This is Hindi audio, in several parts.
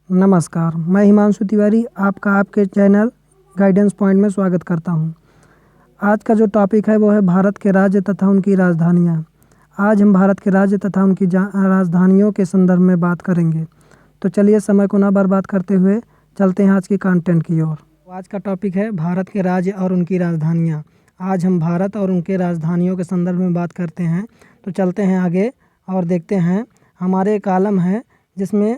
नमस्कार, मैं हिमांशु तिवारी आपका आपके चैनल गाइडेंस पॉइंट में स्वागत करता हूं। आज का जो टॉपिक है वो है भारत के राज्य तथा उनकी राजधानियां। आज हम भारत के राज्य तथा उनकी राजधानियों के संदर्भ में बात करेंगे। तो चलिए समय को ना बर्बाद करते हुए चलते हैं आज की कंटेंट की ओर। आज का टॉपिक है भारत के राज्य और उनकी राजधानियाँ। आज हम भारत और उनके राजधानियों के संदर्भ में बात करते हैं। तो चलते हैं आगे और देखते हैं। हमारे कॉलम है जिसमें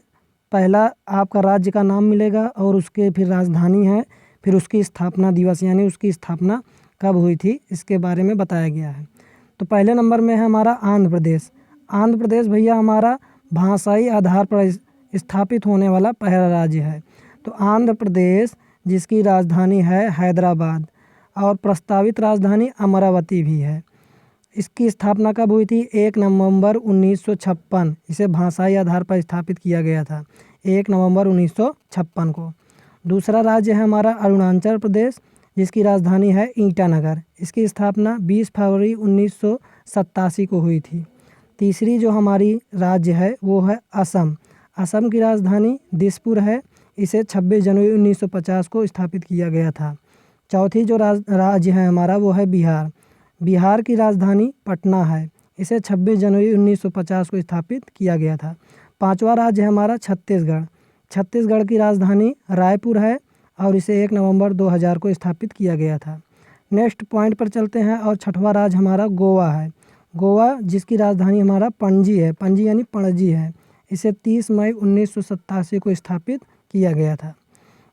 पहला आपका राज्य का नाम मिलेगा और उसके फिर राजधानी है, फिर उसकी स्थापना दिवस यानी उसकी स्थापना कब हुई थी इसके बारे में बताया गया है। तो पहले नंबर में है हमारा आंध्र प्रदेश। आंध्र प्रदेश भैया हमारा भाषाई आधार पर स्थापित होने वाला पहला राज्य है। तो आंध्र प्रदेश जिसकी राजधानी है हैदराबाद और प्रस्तावित राजधानी अमरावती भी है। इसकी स्थापना कब हुई थी? 1 नवंबर 1956। इसे भाषाई आधार पर स्थापित किया गया था 1 नवंबर 1956 को। दूसरा राज्य है हमारा अरुणाचल प्रदेश जिसकी राजधानी है ईटानगर। इसकी स्थापना 20 फरवरी 1987 को हुई थी। तीसरी जो हमारी राज्य है वो है असम। असम की राजधानी दिसपुर है। इसे 26 जनवरी 1950 को स्थापित किया गया था। चौथी जो राज्य है हमारा वो है बिहार। बिहार की राजधानी पटना है। इसे 26 जनवरी 1950 को स्थापित किया गया था। पांचवा राज्य है हमारा छत्तीसगढ़। छत्तीसगढ़ की राजधानी रायपुर है और इसे 1 नवंबर 2000 को स्थापित किया गया था। नेक्स्ट पॉइंट पर चलते हैं और छठवां राज्य हमारा गोवा है। गोवा जिसकी राजधानी हमारा पणजी है। पणजी यानी पणजी है। इसे 30 मई 1987 को स्थापित किया गया था।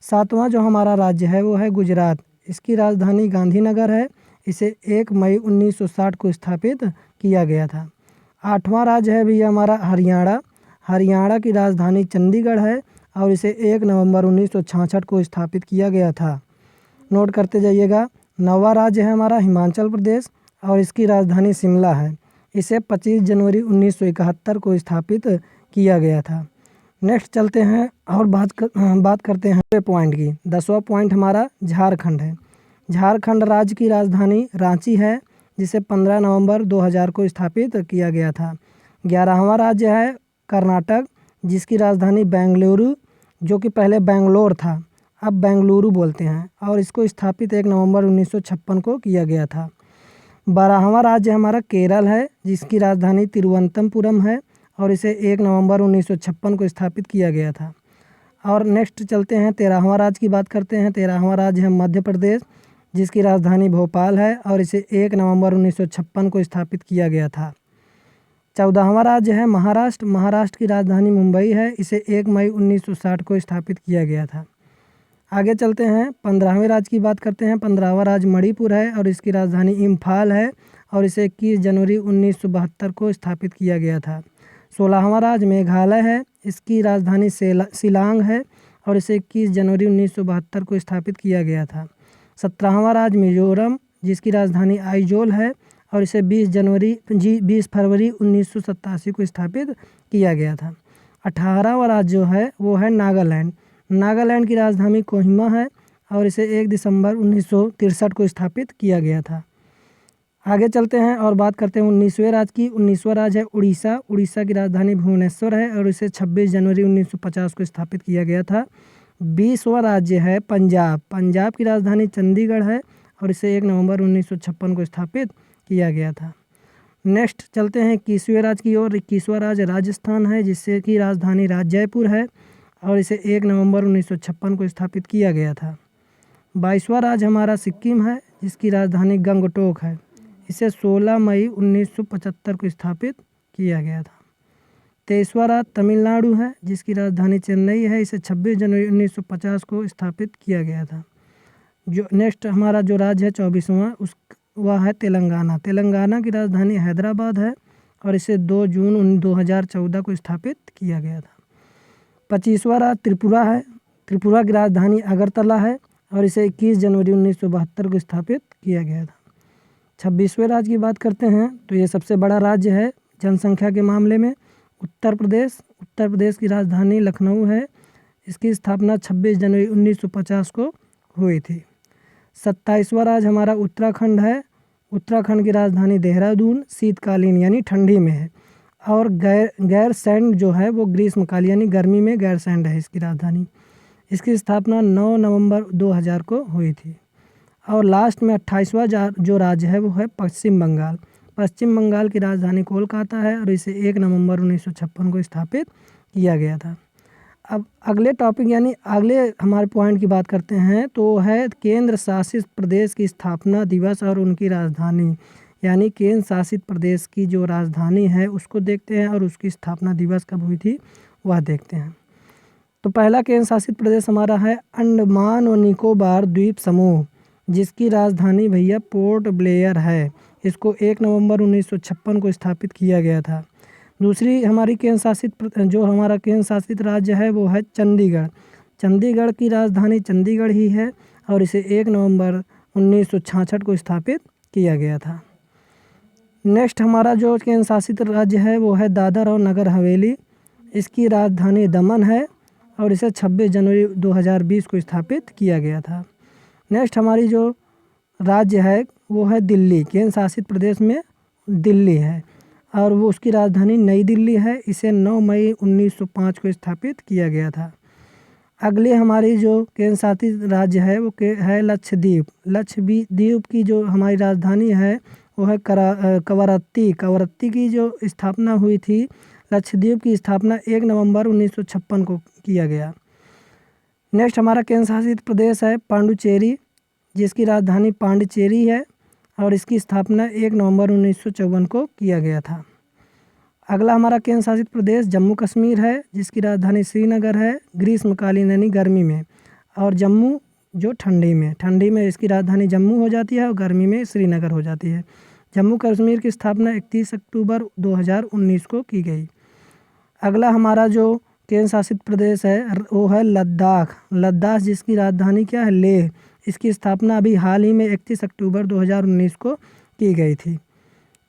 सातवां जो हमारा राज्य है वो है गुजरात। इसकी राजधानी गांधीनगर है। इसे 1 मई 1960 को स्थापित किया गया था। आठवां राज्य है भैया हमारा हरियाणा। हरियाणा की राजधानी चंडीगढ़ है और इसे 1 नवंबर 1966 को स्थापित किया गया था। नोट करते जाइएगा। नौवां राज्य है हमारा हिमाचल प्रदेश और इसकी राजधानी शिमला है। इसे 25 जनवरी 1971 को स्थापित किया गया था। नेक्स्ट चलते हैं और बात करते हैं पॉइंट की। 10वां पॉइंट हमारा झारखंड है। झारखंड राज्य की राजधानी रांची है जिसे 15 नवंबर 2000 को स्थापित किया गया था। 11वां राज्य है कर्नाटक जिसकी राजधानी बेंगलुरु जो कि पहले बेंगलोर था, अब बेंगलुरु बोलते हैं और इसको स्थापित 1 नवंबर 1956 को किया गया था। 12वां राज्य हमारा केरल है जिसकी राजधानी तिरुवनंतपुरम है और इसे 1 नवंबर 1956 को स्थापित किया गया था। और नेक्स्ट चलते हैं 13वां राज्य की बात करते हैं। 13वां राज्य है मध्य प्रदेश जिसकी राजधानी भोपाल है और इसे 1 नवंबर 1956 को स्थापित किया गया था। 14वां राज्य है महाराष्ट्र। महाराष्ट्र की राजधानी मुंबई है। इसे 1 मई 1960 को स्थापित किया गया था। आगे चलते हैं 15वें राज्य की बात करते हैं। 15वां राज्य मणिपुर है और इसकी राजधानी इम्फाल है और इसे 21 जनवरी 1972 को स्थापित किया गया था। 16वां राज्य मेघालय है। इसकी राजधानी शिलांग है और इसे 21 जनवरी 1972 को स्थापित किया गया था। 17वां राज्य मिजोरम जिसकी राजधानी आइजोल है और इसे 20 फरवरी 1987 को स्थापित किया गया था। 18वां राज्य जो है वो है नागालैंड। नागालैंड की राजधानी कोहिमा है और इसे 1 दिसंबर 1963 को स्थापित किया गया था। आगे चलते हैं और बात करते हैं 19वें राज्य की। 19वां राज्य है उड़ीसा। उड़ीसा की राजधानी भुवनेश्वर है और इसे 26 जनवरी 1950 को स्थापित किया गया था। 20वां राज्य है पंजाब। पंजाब की राजधानी चंडीगढ़ है और इसे 1 नवंबर 1956 को स्थापित किया गया था। नेक्स्ट चलते हैं 21वें राज्य की ओर। 21वां राज्य राजस्थान है जिससे की राजधानी जयपुर है और इसे 1 नवंबर 1956 को स्थापित किया गया था। 22वां राज्य हमारा सिक्किम है जिसकी राजधानी गंगटोक है। इसे 16 मई 1975 को स्थापित किया गया था। 23वां राज्य तमिलनाडु है जिसकी राजधानी चेन्नई है। इसे 26 जनवरी 1950 को स्थापित किया गया था। जो नेक्स्ट हमारा जो राज्य है 24वां वह है तेलंगाना। तेलंगाना की राजधानी हैदराबाद है और इसे 2 जून 2014 को स्थापित किया गया था। 25वां राज्य त्रिपुरा है। त्रिपुरा की राजधानी अगरतला है और इसे 21 जनवरी 1972 को स्थापित किया गया था। 26वें राज्य की बात करते हैं तो ये सबसे बड़ा राज्य है जनसंख्या के मामले में उत्तर प्रदेश। उत्तर प्रदेश की राजधानी लखनऊ है। इसकी स्थापना 26 जनवरी 1950 को हुई थी। 27वां राज्य हमारा उत्तराखंड है। उत्तराखंड की राजधानी देहरादून शीतकालीन यानी ठंडी में है और गैरसैंड जो है वो ग्रीष्मकाल यानी गर्मी में गैरसैंड है इसकी राजधानी। इसकी स्थापना 9 नवंबर 2000 को हुई थी। और लास्ट में 28वां जो राज्य है वो है पश्चिम बंगाल। पश्चिम बंगाल की राजधानी कोलकाता है और इसे 1 नवंबर 1956 को स्थापित किया गया था। अब अगले टॉपिक यानी अगले हमारे पॉइंट की बात करते हैं तो है केंद्र शासित प्रदेश की स्थापना दिवस और उनकी राजधानी। यानी केंद्र शासित प्रदेश की जो राजधानी है उसको देखते हैं और उसकी स्थापना दिवस कब हुई थी वह देखते हैं। तो पहला केंद्र शासित प्रदेश हमारा है अंडमान और निकोबार द्वीप समूह, जिसकी राजधानी भैया पोर्ट ब्लेयर है। इसको 1 नवंबर 1956 को स्थापित किया गया था। दूसरी हमारी जो हमारा केंद्र शासित राज्य है वो है चंडीगढ़। चंडीगढ़ की राजधानी चंडीगढ़ ही है और इसे 1 नवंबर 1966 को स्थापित किया गया था। नेक्स्ट हमारा जो केंद्र शासित राज्य है वो है दादर और नगर हवेली। इसकी राजधानी दमन है और इसे 26 जनवरी 2020 को स्थापित किया गया था। नेक्स्ट हमारी जो राज्य है वो है दिल्ली। केंद्र शासित प्रदेश में दिल्ली है और वो उसकी राजधानी नई दिल्ली है। इसे 9 मई 1905 को स्थापित किया गया था। अगले हमारी जो केंद्र शासित राज्य है वो है लक्षद्वीप। लक्षद्वीप की जो हमारी राजधानी है वो है कवरत्ती की जो स्थापना हुई थी। लक्षद्वीप की स्थापना 1 नवंबर 1956 को किया गया। नेक्स्ट हमारा केंद्र शासित प्रदेश है पांडुचेरी, जिसकी राजधानी पांडिचेरी है और इसकी स्थापना 1 नवंबर 1954 को किया गया था। अगला हमारा केंद्र शासित प्रदेश जम्मू कश्मीर है, जिसकी राजधानी श्रीनगर है ग्रीष्मकालीन यानी गर्मी में, और जम्मू जो ठंडी में इसकी राजधानी जम्मू हो जाती है और गर्मी में श्रीनगर हो जाती है। जम्मू कश्मीर की स्थापना 31 अक्टूबर 2019 को की गई। अगला हमारा जो केंद्र शासित प्रदेश है वो है लद्दाख। जिसकी राजधानी क्या है लेह। इसकी स्थापना अभी हाल ही में 31 अक्टूबर 2019 को की गई थी।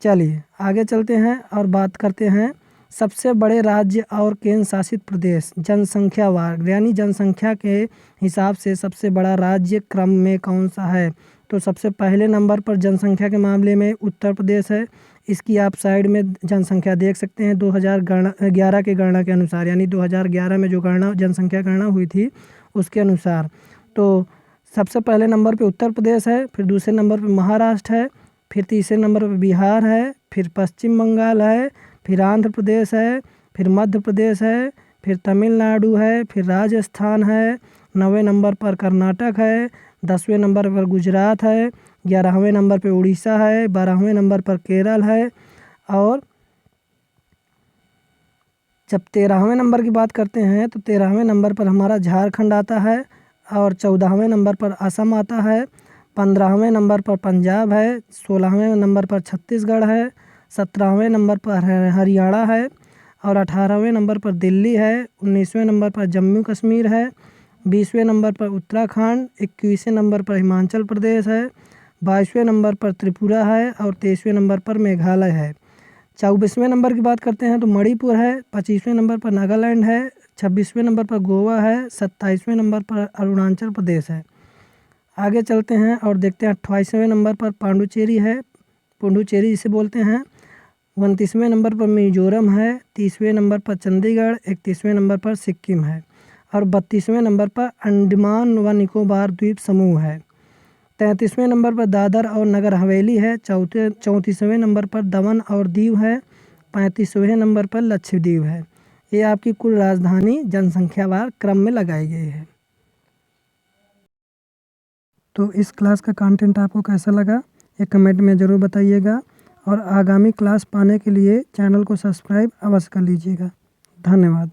चलिए आगे चलते हैं और बात करते हैं सबसे बड़े राज्य और केंद्र शासित प्रदेश जनसंख्या वार, यानी जनसंख्या के हिसाब से सबसे बड़ा राज्य क्रम में कौन सा है। तो सबसे पहले नंबर पर जनसंख्या के मामले में उत्तर प्रदेश है। इसकी आप साइड में जनसंख्या देख सकते हैं 2011 के गणना के अनुसार, यानी 2011 में जो जनसंख्या गणना हुई थी उसके अनुसार। तो सबसे पहले नंबर पे उत्तर प्रदेश है, फिर दूसरे नंबर पे महाराष्ट्र है, फिर तीसरे नंबर पे बिहार है, फिर पश्चिम बंगाल है, फिर आंध्र प्रदेश है, फिर मध्य प्रदेश है, फिर तमिलनाडु है, फिर राजस्थान है, 9वें नंबर पर कर्नाटक है, 10वें नंबर पर गुजरात है, 11वें नंबर पे उड़ीसा है, 12वें नंबर पर केरल है, और जब 13वें नंबर की बात करते हैं तो 13वें नंबर पर हमारा झारखंड आता है, और 14वें नंबर पर असम आता है, 15वें नंबर पर पंजाब है, 16वें नंबर पर छत्तीसगढ़ है, 17वें नंबर पर हरियाणा है, और 18वें नंबर पर दिल्ली है, 19वें नंबर पर जम्मू कश्मीर है, 20वें नंबर पर उत्तराखंड, 21वें नंबर पर हिमाचल प्रदेश है, 22वें नंबर पर त्रिपुरा है, और 23वें नंबर पर मेघालय है। 24वें नंबर की बात करते हैं तो मणिपुर है, 25वें नंबर पर नागालैंड है, 26वें नंबर पर गोवा है, 27वें नंबर पर अरुणाचल प्रदेश है। आगे चलते हैं और देखते हैं 28वें नंबर पर पांडुचेरी है, पुडुचेरी जिसे बोलते हैं, 29वें नंबर पर मिजोरम है, 30वें नंबर पर चंडीगढ़, 31वें नंबर पर सिक्किम है, और 32वें नंबर पर अंडमान व निकोबार द्वीप समूह है। 33वें नंबर पर दादर और नगर हवेली है, 34वें नंबर पर दमन और दीव है, 35वें नंबर पर लक्षद्वीप है। ये आपकी कुल राजधानी जनसंख्यावार क्रम में लगाई गई है। तो इस क्लास का कंटेंट आपको कैसा लगा ये कमेंट में ज़रूर बताइएगा, और आगामी क्लास पाने के लिए चैनल को सब्सक्राइब अवश्य कर लीजिएगा। धन्यवाद।